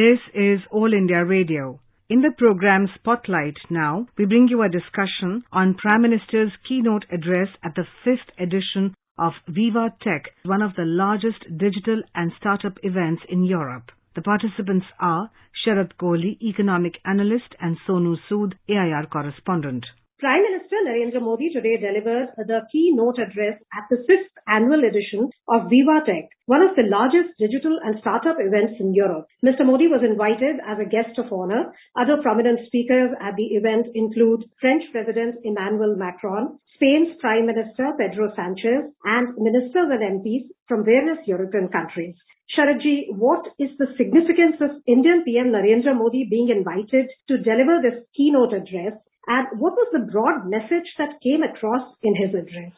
This is All India Radio. In the program Spotlight now, we bring you a discussion on Prime Minister's keynote address at the 5th edition of Viva Tech, one of the largest digital and startup events in Europe. The participants are Sharad Kohli, economic analyst, and Sonu Sood, AIR correspondent. Prime Minister Narendra Modi today delivered the keynote address at the 5th annual edition of Viva Tech, one of the largest digital and startup events in Europe. Mr. Modi was invited as a guest of honor. Other prominent speakers at the event include French President Emmanuel Macron, Spain's Prime Minister Pedro Sanchez, and ministers and MPs from various European countries. Sharadji, what is the significance of Indian PM Narendra Modi being invited to deliver this keynote address? And what was the broad message that came across in his address?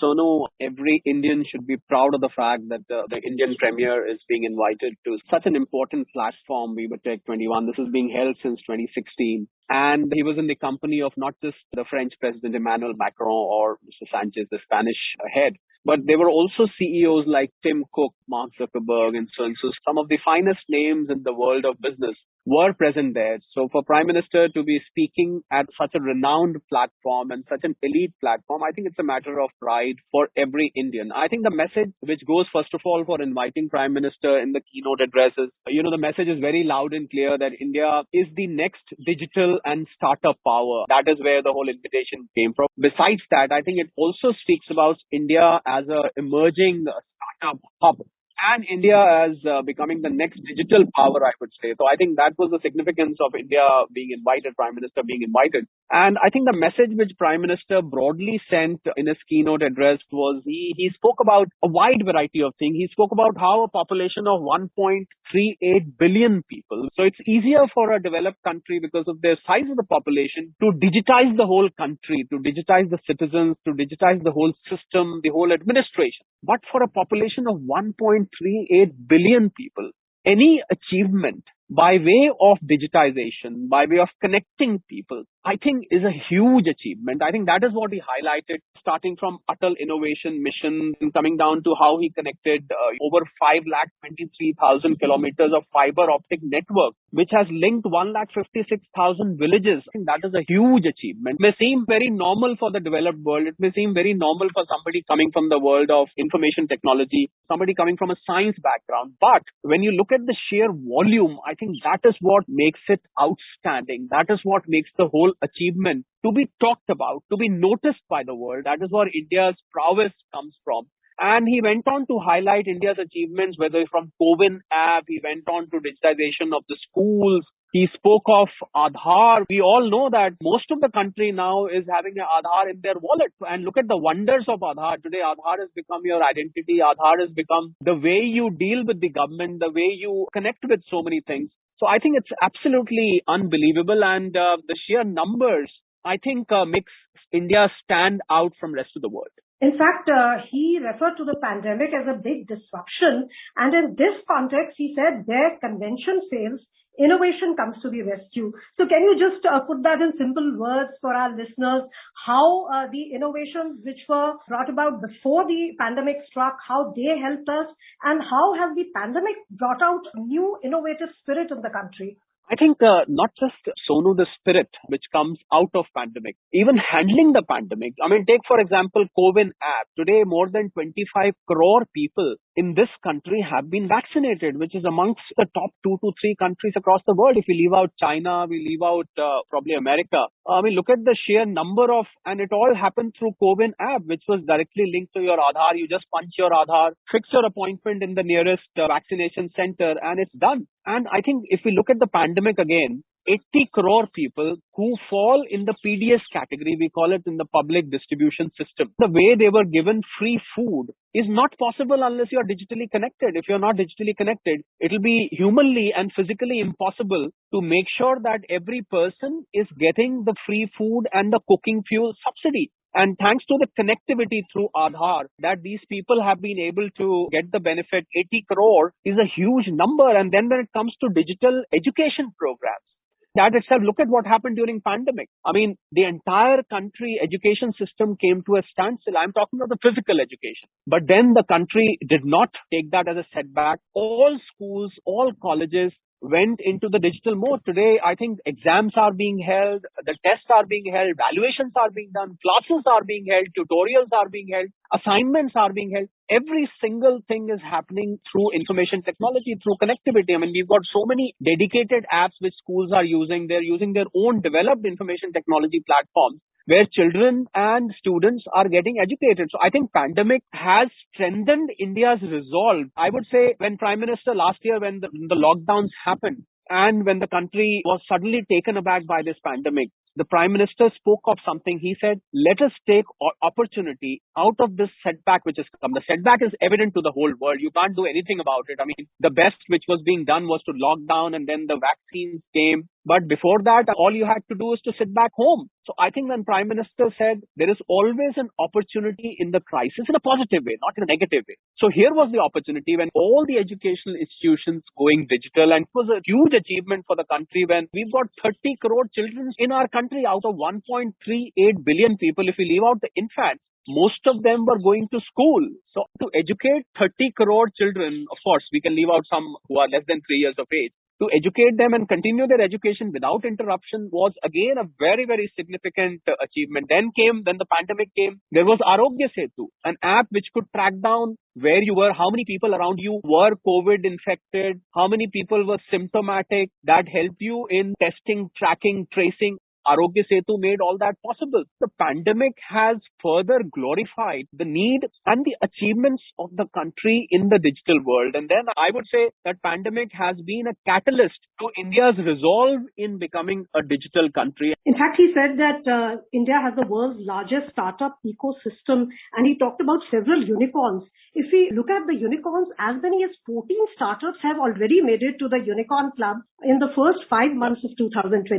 Sonu, every Indian should be proud of the fact that the Indian Premier is being invited to such an important platform, Viva Tech 21. This is being held since 2016. And he was in the company of not just the French President Emmanuel Macron or Mr. Sanchez, the Spanish head, but there were also CEOs like Tim Cook, Mark Zuckerberg, and so on. So some of the finest names in the world of business were present there. So for Prime Minister to be speaking at such a renowned platform and such an elite platform, I think it's a matter of pride for every Indian. I think the message which goes first of all for inviting Prime Minister in the keynote addresses, the message is very loud and clear that India is the next digital and startup power. That is where the whole invitation came from. Besides that, I think it also speaks about India as an emerging startup hub. And India as becoming the next digital power, I would say. So I think that was the significance of India being invited, Prime Minister being invited. And I think the message which Prime Minister broadly sent in his keynote address was he spoke about a wide variety of things. He spoke about how a population of 1.38 billion people. So it's easier for a developed country because of their size of the population to digitize the whole country, to digitize the citizens, to digitize the whole system, the whole administration. But for a population of 1.38 billion people, any achievement by way of digitization, by way of connecting people, I think is a huge achievement. I think that is what he highlighted, starting from Atal Innovation Mission and coming down to how he connected over 5,23,000 kilometers of fiber optic network, which has linked 1,56,000 villages. I think that is a huge achievement. It may seem very normal for the developed world. It may seem very normal for somebody coming from the world of information technology, somebody coming from a science background. But when you look at the sheer volume, I think that is what makes it outstanding. That is what makes the whole achievement to be talked about, to be noticed by the world. That is where India's prowess comes from. And he went on to highlight India's achievements, whether from COVID app, he went on to digitization of the schools. He spoke of Aadhaar. We all know that most of the country now is having an Aadhaar in their wallet. And look at the wonders of Aadhaar. Today, Aadhaar has become your identity. Aadhaar has become the way you deal with the government, the way you connect with so many things. So I think it's absolutely unbelievable. And the sheer numbers, I think, makes India stand out from rest of the world. In fact, he referred to the pandemic as a big disruption. And in this context, he said where convention fails, innovation comes to the rescue. So can you just put that in simple words for our listeners, how the innovations which were brought about before the pandemic struck, how they helped us, and how has the pandemic brought out new innovative spirit in the country? I think not just, Sonu, the spirit which comes out of pandemic, even handling the pandemic. I mean, take, for example, COVID app. Today, more than 25 crore people in this country have been vaccinated, which is amongst the top 2 to 3 countries across the world. If we leave out China, we leave out probably America. I mean, look at the sheer number of, and it all happened through COVID app, which was directly linked to your Aadhaar. You just punch your Aadhaar, fix your appointment in the nearest vaccination center, and it's done. And I think if we look at the pandemic again, 80 crore people who fall in the PDS category, we call it in the public distribution system. The way they were given free food is not possible unless you are digitally connected. If you're not digitally connected, it will be humanly and physically impossible to make sure that every person is getting the free food and the cooking fuel subsidy. And thanks to the connectivity through Aadhaar, that these people have been able to get the benefit, 80 crore is a huge number. And then when it comes to digital education programs, that itself, look at what happened during pandemic. I mean, the entire country education system came to a standstill. I'm talking about the physical education. But then the country did not take that as a setback. All schools, all colleges went into the digital mode. Today, I think exams are being held, the tests are being held, valuations are being done, classes are being held, tutorials are being held, assignments are being held. Every single thing is happening through information technology, through connectivity. I mean, we've got so many dedicated apps which schools are using. They're using their own developed information technology platforms where children and students are getting educated. So I think pandemic has strengthened India's resolve. I would say when Prime Minister last year, when the lockdowns happened and when the country was suddenly taken aback by this pandemic, the Prime Minister spoke of something. He said, let us take opportunity out of this setback which has come. The setback is evident to the whole world. You can't do anything about it. I mean, the best which was being done was to lock down and then the vaccines came. But before that, all you had to do is to sit back home. So I think when Prime Minister said there is always an opportunity in the crisis in a positive way, not in a negative way. So here was the opportunity when all the educational institutions going digital, and it was a huge achievement for the country when we've got 30 crore children in our country out of 1.38 billion people. If we leave out the infants, most of them were going to school. So to educate 30 crore children, of course, we can leave out some who are less than 3 years of age. To educate them and continue their education without interruption was again a very, very significant achievement. Then the pandemic came, there was Arogya Setu, an app which could track down where you were, how many people around you were COVID infected, how many people were symptomatic. That helped you in testing, tracking, tracing. Arogya Setu made all that possible. The pandemic has further glorified the need and the achievements of the country in the digital world. And then I would say that pandemic has been a catalyst to India's resolve in becoming a digital country. In fact, he said that India has the world's largest startup ecosystem, and he talked about several unicorns. If we look at the unicorns, as many as 14 startups have already made it to the unicorn club in the first 5 months of 2021.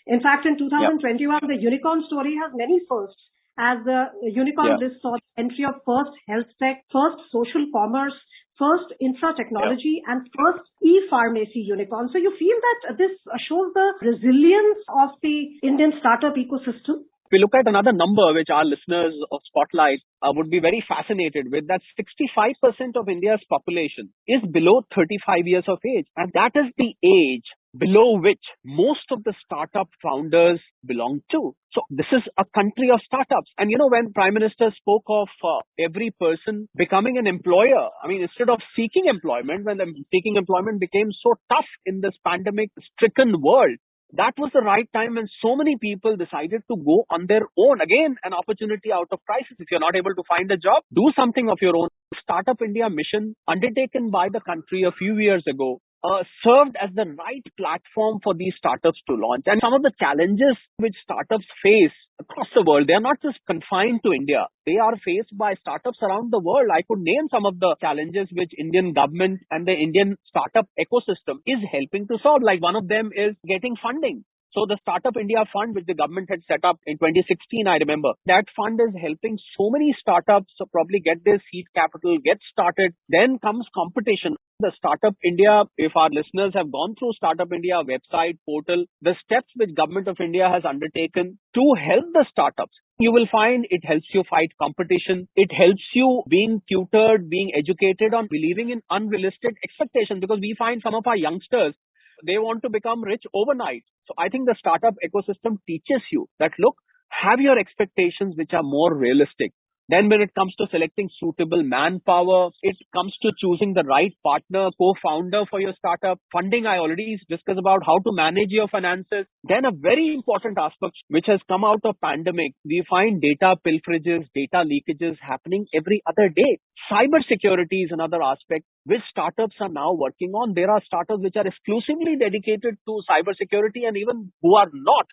In fact, in 2021, the unicorn story has many firsts, as the unicorn list saw the entry of first health tech, first social commerce, first infra technology, and first e-pharmacy unicorn. So you feel that this shows the resilience of the Indian startup ecosystem? We look at another number which our listeners of Spotlight would be very fascinated with, that 65% of India's population is below 35 years of age. And that is the age below which most of the startup founders belong to. So this is a country of startups. And when Prime Minister spoke of every person becoming an employer, I mean, instead of seeking employment, when the seeking employment became so tough in this pandemic-stricken world, that was the right time when so many people decided to go on their own. Again, an opportunity out of crisis. If you're not able to find a job, do something of your own. Startup India mission undertaken by the country a few years ago served as the right platform for these startups to launch. And some of the challenges which startups face across the world, they are not just confined to India. They are faced by startups around the world. I could name some of the challenges which Indian government and the Indian startup ecosystem is helping to solve. Like one of them is getting funding. So the Startup India Fund, which the government had set up in 2016, I remember, that fund is helping so many startups probably get their seed capital, get started. Then comes competition. The Startup India, if our listeners have gone through Startup India website, portal, the steps which Government of India has undertaken to help the startups, you will find it helps you fight competition. It helps you being tutored, being educated on believing in unrealistic expectations, because we find some of our youngsters, they want to become rich overnight. So I think the startup ecosystem teaches you that, look, have your expectations which are more realistic. Then when it comes to selecting suitable manpower, it comes to choosing the right partner, co-founder for your startup. Funding, I already discussed about how to manage your finances. Then a very important aspect which has come out of pandemic, we find data pilferages, data leakages happening every other day. Cyber security is another aspect which startups are now working on. There are startups which are exclusively dedicated to cyber security, and even who are not,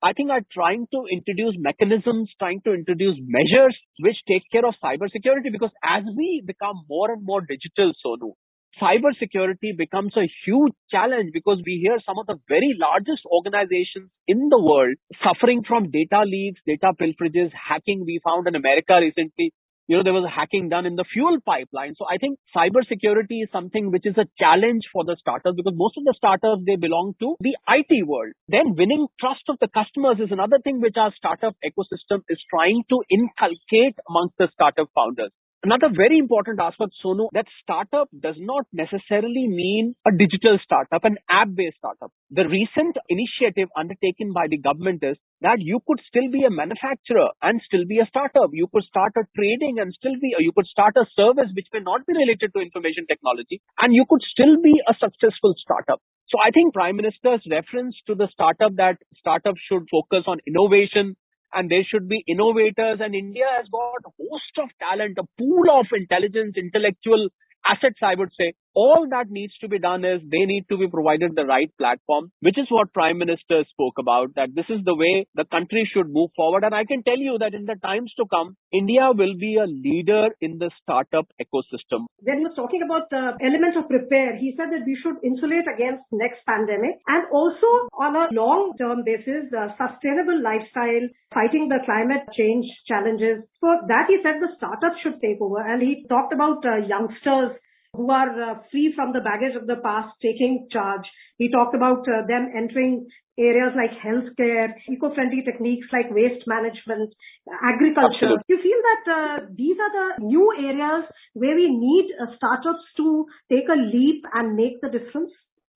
I think, are trying to introduce mechanisms, trying to introduce measures which take care of cybersecurity, because as we become more and more digital, Sonu, cybersecurity becomes a huge challenge, because we hear some of the very largest organizations in the world suffering from data leaks, data pilferages, hacking. We found in America recently, there was a hacking done in the fuel pipeline. So I think cybersecurity is something which is a challenge for the startups, because most of the startups, they belong to the IT world. Then winning trust of the customers is another thing which our startup ecosystem is trying to inculcate amongst the startup founders. Another very important aspect, Sonu, that startup does not necessarily mean a digital startup, an app-based startup. The recent initiative undertaken by the government is that you could still be a manufacturer and still be a startup. You could start a trading and still be, you could start a service which may not be related to information technology, and you could still be a successful startup. So I think Prime Minister's reference to the startup, that startups should focus on innovation, and there should be innovators, and India has got a host of talent, a pool of intelligence, intellectual assets, I would say. All that needs to be done is they need to be provided the right platform, which is what Prime Minister spoke about, that this is the way the country should move forward. And I can tell you that in the times to come, India will be a leader in the startup ecosystem. When he was talking about the element of prepare, he said that we should insulate against next pandemic and also on a long-term basis, sustainable lifestyle, fighting the climate change challenges. So that he said the startups should take over. And he talked about youngsters who are free from the baggage of the past taking charge. He talked about them entering areas like healthcare, eco-friendly techniques like waste management, agriculture. Absolutely. You feel that these are the new areas where we need startups to take a leap and make the difference?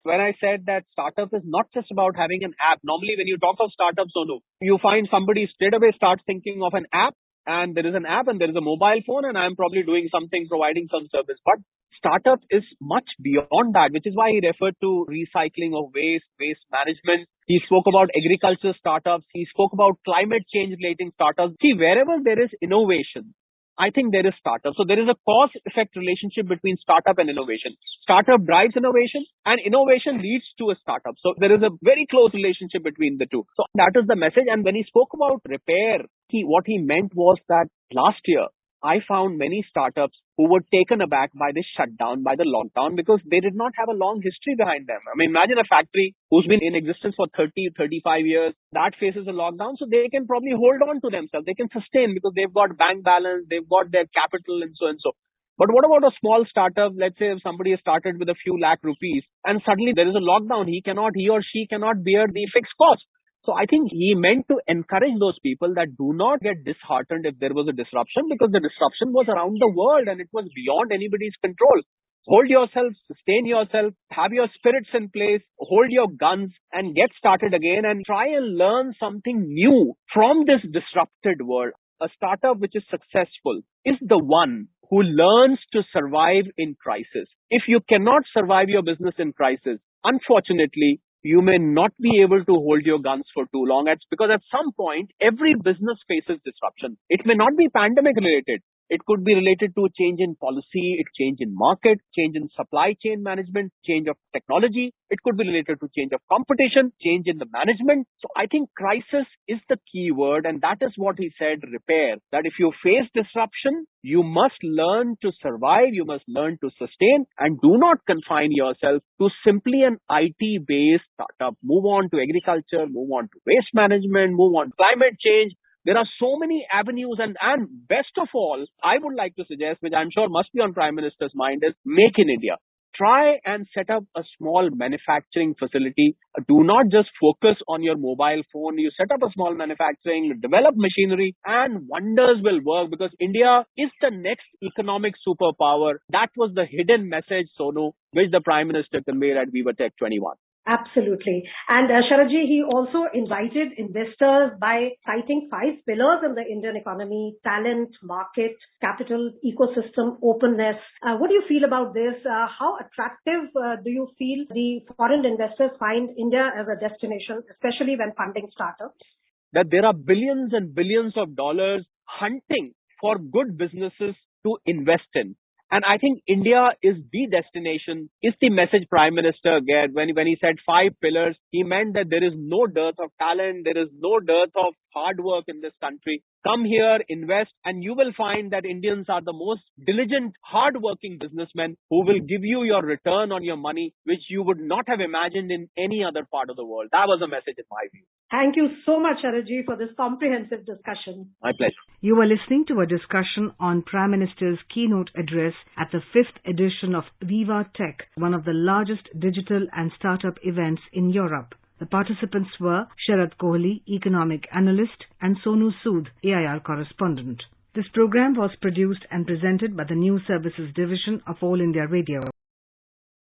When I said that startup is not just about having an app, normally when you talk of startups, Sonu, you find somebody straight away starts thinking of an app, and there is an app and there is a mobile phone, and I'm probably doing something, providing some service. But startup is much beyond that, which is why he referred to recycling of waste, waste management. He spoke about agriculture startups. He spoke about climate change relating startups. See, wherever there is innovation, I think there is startup. So there is a cause-effect relationship between startup and innovation. Startup drives innovation and innovation leads to a startup. So there is a very close relationship between the two. So that is the message. And when he spoke about repair, what he meant was that last year, I found many startups who were taken aback by this shutdown, by the lockdown, because they did not have a long history behind them. I mean, imagine a factory who's been in existence for 30, 35 years, that faces a lockdown, so they can probably hold on to themselves. They can sustain because they've got bank balance, they've got their capital and so and so. But what about a small startup? Let's say if somebody has started with a few lakh rupees and suddenly there is a lockdown, he or she cannot bear the fixed cost. So I think he meant to encourage those people that do not get disheartened if there was a disruption, because the disruption was around the world and it was beyond anybody's control. Hold yourself, sustain yourself, have your spirits in place, hold your guns and get started again and try and learn something new from this disrupted world. A startup which is successful is the one who learns to survive in crisis. If you cannot survive your business in crisis, unfortunately, you may not be able to hold your guns for too long. It's because at some point, every business faces disruption. It may not be pandemic related. It could be related to a change in policy, a change in market, change in supply chain management, change of technology. It could be related to change of competition, change in the management. So I think crisis is the key word, and that is what he said, repair. That if you face disruption, you must learn to survive, you must learn to sustain, and do not confine yourself to simply an IT-based startup. Move on to agriculture, move on to waste management, move on to climate change. There are so many avenues, and best of all, I would like to suggest, which I'm sure must be on Prime Minister's mind, is Make in India. Try and set up a small manufacturing facility. Do not just focus on your mobile phone. You set up a small manufacturing, develop machinery, and wonders will work, because India is the next economic superpower. That was the hidden message, Sonu, which the Prime Minister conveyed at Viva Tech 21. Absolutely. And Sharadji, he also invited investors by citing 5 pillars in the Indian economy: talent, market, capital, ecosystem, openness. What do you feel about this? How attractive do you feel the foreign investors find India as a destination, especially when funding startups? That there are billions and billions of dollars hunting for good businesses to invest in. And I think India is the destination, is the message Prime Minister gave when he said 5 pillars. He meant that there is no dearth of talent, there is no dearth of hard work in this country. Come here, invest, and you will find that Indians are the most diligent, hard-working businessmen who will give you your return on your money, which you would not have imagined in any other part of the world. That was a message in my view. Thank you so much, Sharadji, for this comprehensive discussion. My pleasure. You were listening to a discussion on Prime Minister's keynote address at the 5th edition of Viva Tech, one of the largest digital and startup events in Europe. The participants were Sharad Kohli, economic analyst, and Sonu Sood, AIR correspondent. This program was produced and presented by the News Services Division of All India Radio.